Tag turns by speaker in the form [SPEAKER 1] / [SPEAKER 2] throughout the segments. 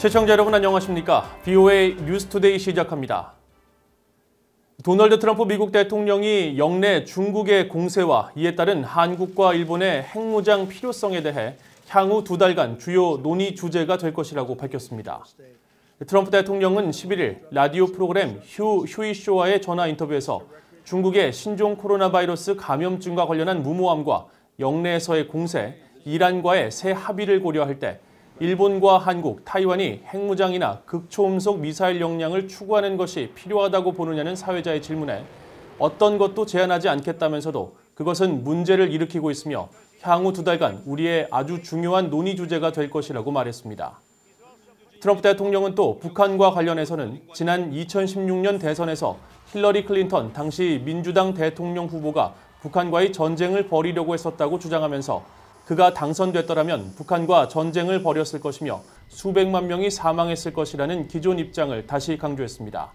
[SPEAKER 1] 시청자 여러분 안녕하십니까? VOA 뉴스투데이 시작합니다. 도널드 트럼프 미국 대통령이 영내 중국의 공세와 이에 따른 한국과 일본의 핵무장 필요성에 대해 향후 2달간 주요 논의 주제가 될 것이라고 밝혔습니다. 트럼프 대통령은 11일 라디오 프로그램 휴이쇼와의 전화 인터뷰에서 중국의 신종 코로나 바이러스 감염증과 관련한 무모함과 영내에서의 공세, 이란과의 새 합의를 고려할 때 일본과 한국, 타이완이 핵무장이나 극초음속 미사일 역량을 추구하는 것이 필요하다고 보느냐는 사회자의 질문에 어떤 것도 제한하지 않겠다면서도 그것은 문제를 일으키고 있으며 향후 2달간 우리의 아주 중요한 논의 주제가 될 것이라고 말했습니다. 트럼프 대통령은 또 북한과 관련해서는 지난 2016년 대선에서 힐러리 클린턴 당시 민주당 대통령 후보가 북한과의 전쟁을 벌이려고 했었다고 주장하면서 그가 당선됐더라면 북한과 전쟁을 벌였을 것이며 수백만 명이 사망했을 것이라는 기존 입장을 다시 강조했습니다.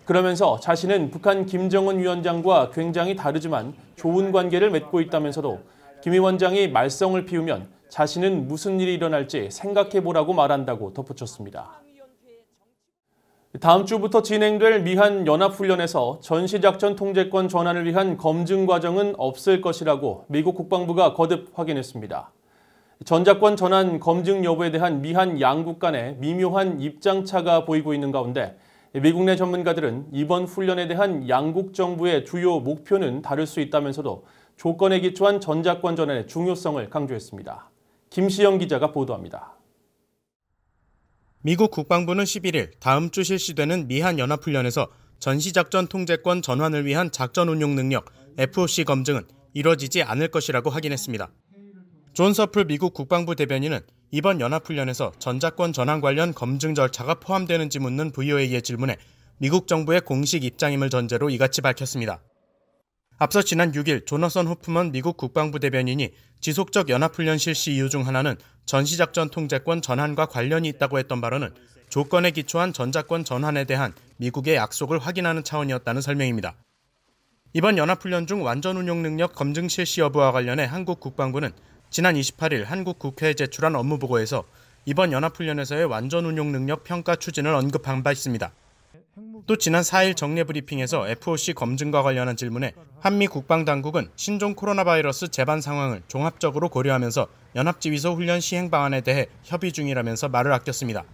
[SPEAKER 1] 그러면서 자신은 북한 김정은 위원장과 굉장히 다르지만 좋은 관계를 맺고 있다면서도 김 위원장이 말썽을 피우면 자신은 무슨 일이 일어날지 생각해보라고 말한다고 덧붙였습니다. 다음 주부터 진행될 미한 연합훈련에서 전시작전 통제권 전환을 위한 검증 과정은 없을 것이라고 미국 국방부가 거듭 확인했습니다. 전작권 전환 검증 여부에 대한 미한 양국 간의 미묘한 입장차가 보이고 있는 가운데 미국 내 전문가들은 이번 훈련에 대한 양국 정부의 주요 목표는 다를 수 있다면서도 조건에 기초한 전작권 전환의 중요성을 강조했습니다. 김시영 기자가 보도합니다.
[SPEAKER 2] 미국 국방부는 11일 다음 주 실시되는 미한 연합훈련에서 전시작전 통제권 전환을 위한 작전 운용 능력 FOC 검증은 이뤄지지 않을 것이라고 확인했습니다. 존 서플 미국 국방부 대변인은 이번 연합훈련에서 전작권 전환 관련 검증 절차가 포함되는지 묻는 VOA의 질문에 미국 정부의 공식 입장임을 전제로 이같이 밝혔습니다. 앞서 지난 6일 조너선 호프먼 미국 국방부 대변인이 지속적 연합훈련 실시 이유 중 하나는 전시작전 통제권 전환과 관련이 있다고 했던 발언은 조건에 기초한 전작권 전환에 대한 미국의 약속을 확인하는 차원이었다는 설명입니다. 이번 연합훈련 중 완전 운용 능력 검증 실시 여부와 관련해 한국 국방부는 지난 28일 한국 국회에 제출한 업무보고에서 이번 연합훈련에서의 완전 운용 능력 평가 추진을 언급한 바 있습니다. 또 지난 4일 정례 브리핑에서 FOC 검증과 관련한 질문에 한미 국방당국은 신종 코로나 바이러스 재반 상황을 종합적으로 고려하면서 연합지휘소 훈련 시행 방안에 대해 협의 중이라면서 말을 아꼈습니다.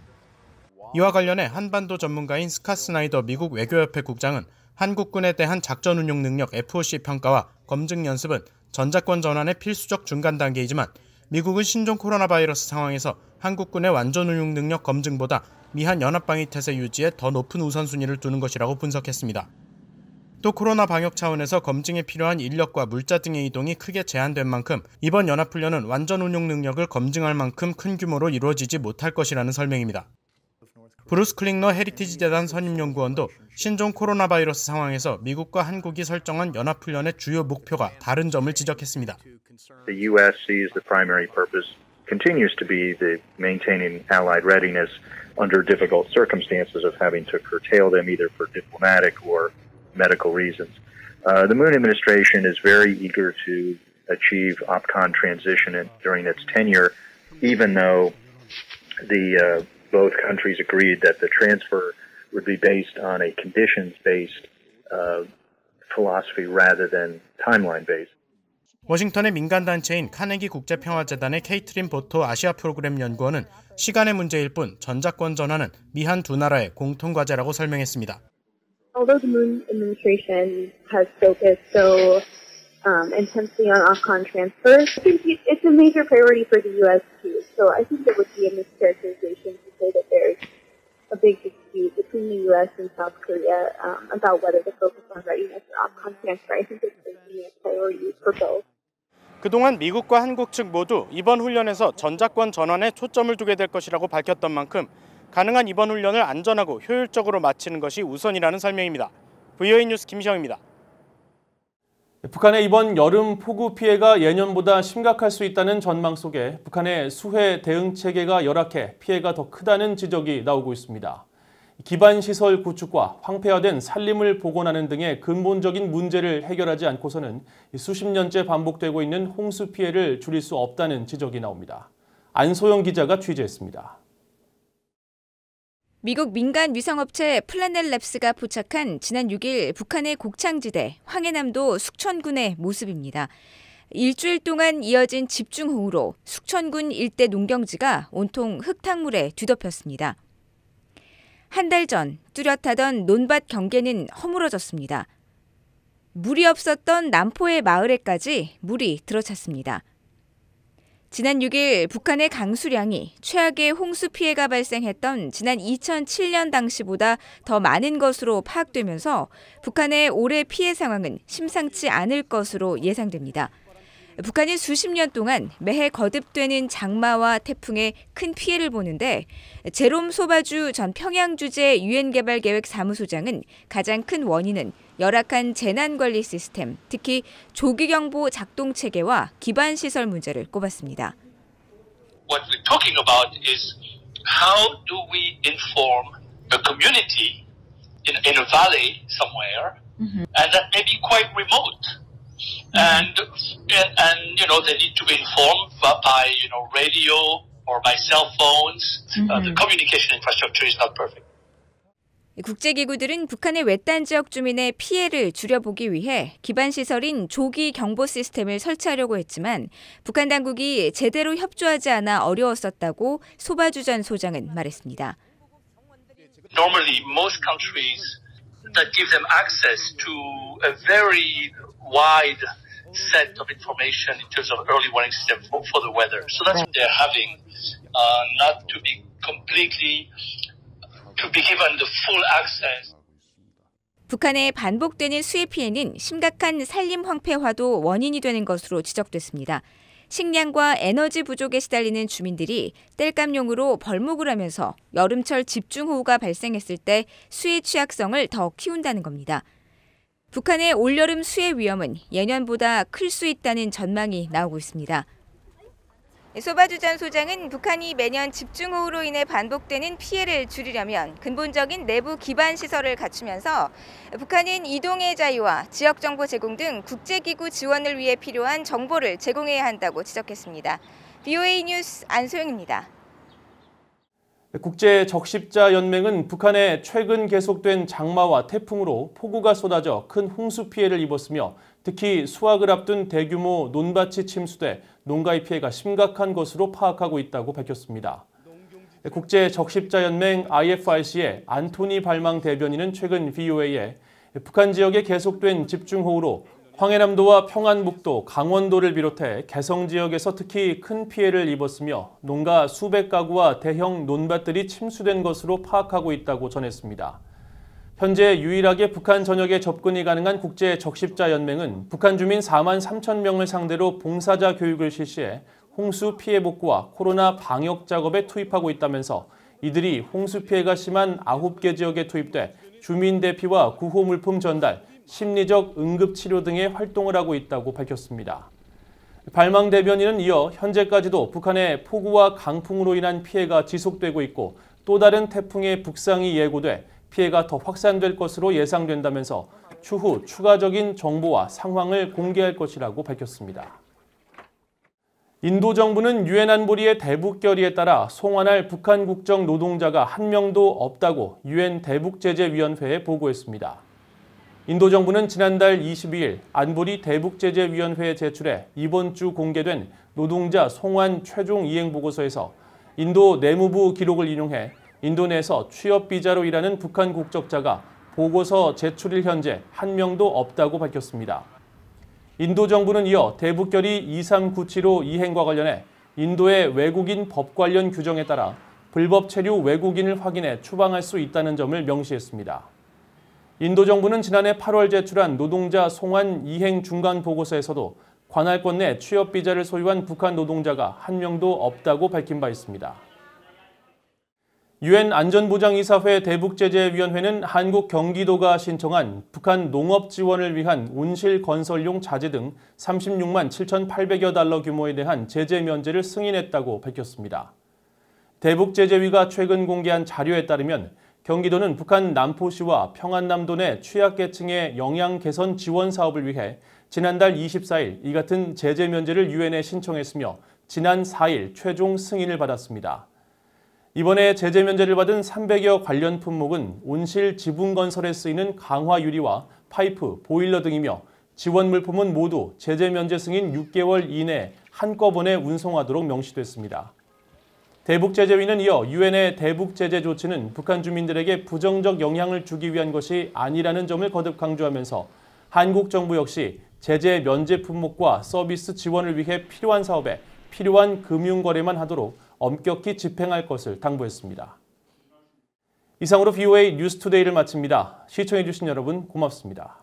[SPEAKER 2] 이와 관련해 한반도 전문가인 스캇 스나이더 미국 외교협회 국장은 한국군에 대한 작전 운용 능력 FOC 평가와 검증 연습은 전작권 전환의 필수적 중간 단계이지만 미국은 신종 코로나 바이러스 상황에서 한국군의 완전 운용 능력 검증보다 미한 연합방위 태세 유지에 더 높은 우선순위를 두는 것이라고 분석했습니다. 또 코로나 방역 차원에서 검증에 필요한 인력과 물자 등의 이동이 크게 제한된 만큼 이번 연합훈련은 완전 운용 능력을 검증할 만큼 큰 규모로 이루어지지 못할 것이라는 설명입니다. 브루스 클링너 헤리티지 재단 선임연구원도 신종 코로나 바이러스 상황에서 미국과 한국이 설정한 연합훈련의 주요 목표가 다른 점을 지적했습니다.
[SPEAKER 3] The U.S. sees the primary purpose continues to be the maintaining Allied readiness under difficult circumstances of having to curtail them either for diplomatic or medical reasons. The Moon administration is very eager to achieve OPCON transition during its tenure, even though both countries agreed that the transfer would be based on a conditions-based philosophy rather than timeline-based.
[SPEAKER 2] 워싱턴의 민간단체인 카네기 국제평화재단의 케이트린 보토 아시아 프로그램 연구원은 시간의 문제일 뿐 전작권 전환은 미한 두 나라의 공통과제라고 설명했습니다.
[SPEAKER 4] Although the Moon administration has focused so intensely on OPCON transfer, I think it's a major priority for the U.S. too. So I think it would be a mischaracterization to say that there's a big dispute between the U.S. and South Korea about whether to focus on readiness or OPCON transfer. I think it's certainly a priority for both.
[SPEAKER 2] 그동안 미국과 한국 측 모두 이번 훈련에서 전작권 전환에 초점을 두게 될 것이라고 밝혔던 만큼 가능한 이번 훈련을 안전하고 효율적으로 마치는 것이 우선이라는 설명입니다. VOA 뉴스 김시영입니다.
[SPEAKER 1] 북한의 이번 여름 폭우 피해가 예년보다 심각할 수 있다는 전망 속에 북한의 수해 대응 체계가 열악해 피해가 더 크다는 지적이 나오고 있습니다. 기반시설 구축과 황폐화된 산림을 복원하는 등의 근본적인 문제를 해결하지 않고서는 수십 년째 반복되고 있는 홍수 피해를 줄일 수 없다는 지적이 나옵니다. 안소영 기자가 취재했습니다.
[SPEAKER 5] 미국 민간 위성업체 플래넷랩스가 포착한 지난 6일 북한의 곡창지대 황해남도 숙천군의 모습입니다. 일주일 동안 이어진 집중호우로 숙천군 일대 농경지가 온통 흙탕물에 뒤덮였습니다. 한 달 전 뚜렷하던 논밭 경계는 허물어졌습니다. 물이 없었던 남포의 마을에까지 물이 들어찼습니다. 지난 6일 북한의 강수량이 최악의 홍수 피해가 발생했던 지난 2007년 당시보다 더 많은 것으로 파악되면서 북한의 올해 피해 상황은 심상치 않을 것으로 예상됩니다. 북한이 수십 년 동안 매해 거듭되는 장마와 태풍에 큰 피해를 보는데 제롬 소바주 전 평양주재 유엔개발계획 사무소장은 가장 큰 원인은 열악한 재난관리 시스템, 특히 조기경보 작동체계와 기반시설 문제를 꼽았습니다.
[SPEAKER 6] What we're talking about is how do we inform a community in a valley somewhere, and that may be quite remote. And they need to be informed by radio or by cell phones. The communication infrastructure is not perfect.
[SPEAKER 5] 국제기구들은 북한의 외딴 지역 주민의 피해를 줄여보기 위해 기반시설인 조기 경보 시스템을 설치하려고 했지만 북한 당국이 제대로 협조하지 않아 어려웠었다고 소바주 전 소장은 말했습니다.
[SPEAKER 6] Normally, most countries that give them access to a very wide set of information in terms of early warning system for the weather. So that's what they're having, not to be completely, to be given the full access.
[SPEAKER 5] 북한의 반복되는 수해 피해는 심각한 산림 황폐화도 원인이 되는 것으로 지적됐습니다. 식량과 에너지 부족에 시달리는 주민들이 땔감용으로 벌목을 하면서 여름철 집중호우가 발생했을 때 수해 취약성을 더 키운다는 겁니다. 북한의 올여름 수해 위험은 예년보다 클 수 있다는 전망이 나오고 있습니다. 소바주 전 소장은 북한이 매년 집중호우로 인해 반복되는 피해를 줄이려면 근본적인 내부 기반 시설을 갖추면서 북한은 이동의 자유와 지역정보 제공 등 국제기구 지원을 위해 필요한 정보를 제공해야 한다고 지적했습니다. VOA 뉴스 안소영입니다.
[SPEAKER 1] 국제적십자연맹은 북한에 최근 계속된 장마와 태풍으로 폭우가 쏟아져 큰 홍수 피해를 입었으며 특히 수확을 앞둔 대규모 논밭이 침수돼 농가의 피해가 심각한 것으로 파악하고 있다고 밝혔습니다. 국제적십자연맹 IFRC의 안토니 발망 대변인은 최근 VOA에 북한 지역에 계속된 집중호우로 황해남도와 평안북도, 강원도를 비롯해 개성 지역에서 특히 큰 피해를 입었으며 농가 수백 가구와 대형 논밭들이 침수된 것으로 파악하고 있다고 전했습니다. 현재 유일하게 북한 전역에 접근이 가능한 국제적십자연맹은 북한 주민 4만 3천 명을 상대로 봉사자 교육을 실시해 홍수 피해 복구와 코로나 방역 작업에 투입하고 있다면서 이들이 홍수 피해가 심한 9개 지역에 투입돼 주민 대피와 구호 물품 전달, 심리적 응급치료 등의 활동을 하고 있다고 밝혔습니다. 발망 대변인은 이어 현재까지도 북한의 폭우와 강풍으로 인한 피해가 지속되고 있고 또 다른 태풍의 북상이 예고돼 피해가 더 확산될 것으로 예상된다면서 추후 추가적인 정보와 상황을 공개할 것이라고 밝혔습니다. 인도 정부는 유엔 안보리의 대북 결의에 따라 송환할 북한 국적 노동자가 한 명도 없다고 유엔 대북제재위원회에 보고했습니다. 인도 정부는 지난달 22일 안보리 대북제재위원회에 제출해 이번 주 공개된 노동자 송환 최종 이행 보고서에서 인도 내무부 기록을 인용해 인도 내에서 취업 비자로 일하는 북한 국적자가 보고서 제출일 현재 한 명도 없다고 밝혔습니다. 인도 정부는 이어 대북결의 2397호 이행과 관련해 인도의 외국인 법 관련 규정에 따라 불법 체류 외국인을 확인해 추방할 수 있다는 점을 명시했습니다. 인도 정부는 지난해 8월 제출한 노동자 송환 이행 중간 보고서에서도 관할권 내 취업 비자를 소유한 북한 노동자가 한 명도 없다고 밝힌 바 있습니다. 유엔 안전보장이사회 대북제재위원회는 한국 경기도가 신청한 북한 농업 지원을 위한 온실 건설용 자재 등 36만 7,800여 달러 규모에 대한 제재 면제를 승인했다고 밝혔습니다. 대북제재위가 최근 공개한 자료에 따르면 경기도는 북한 남포시와 평안남도 내 취약계층의 영양 개선 지원 사업을 위해 지난달 24일 이 같은 제재 면제를 유엔에 신청했으며 지난 4일 최종 승인을 받았습니다. 이번에 제재 면제를 받은 300여 관련 품목은 온실 지붕 건설에 쓰이는 강화 유리와 파이프, 보일러 등이며 지원 물품은 모두 제재 면제 승인 6개월 이내 한꺼번에 운송하도록 명시됐습니다. 대북제재위는 이어 유엔의 대북제재 조치는 북한 주민들에게 부정적 영향을 주기 위한 것이 아니라는 점을 거듭 강조하면서 한국 정부 역시 제재 면제 품목과 서비스 지원을 위해 필요한 사업에 필요한 금융 거래만 하도록 엄격히 집행할 것을 당부했습니다. 이상으로 VOA 뉴스투데이를 마칩니다. 시청해주신 여러분 고맙습니다.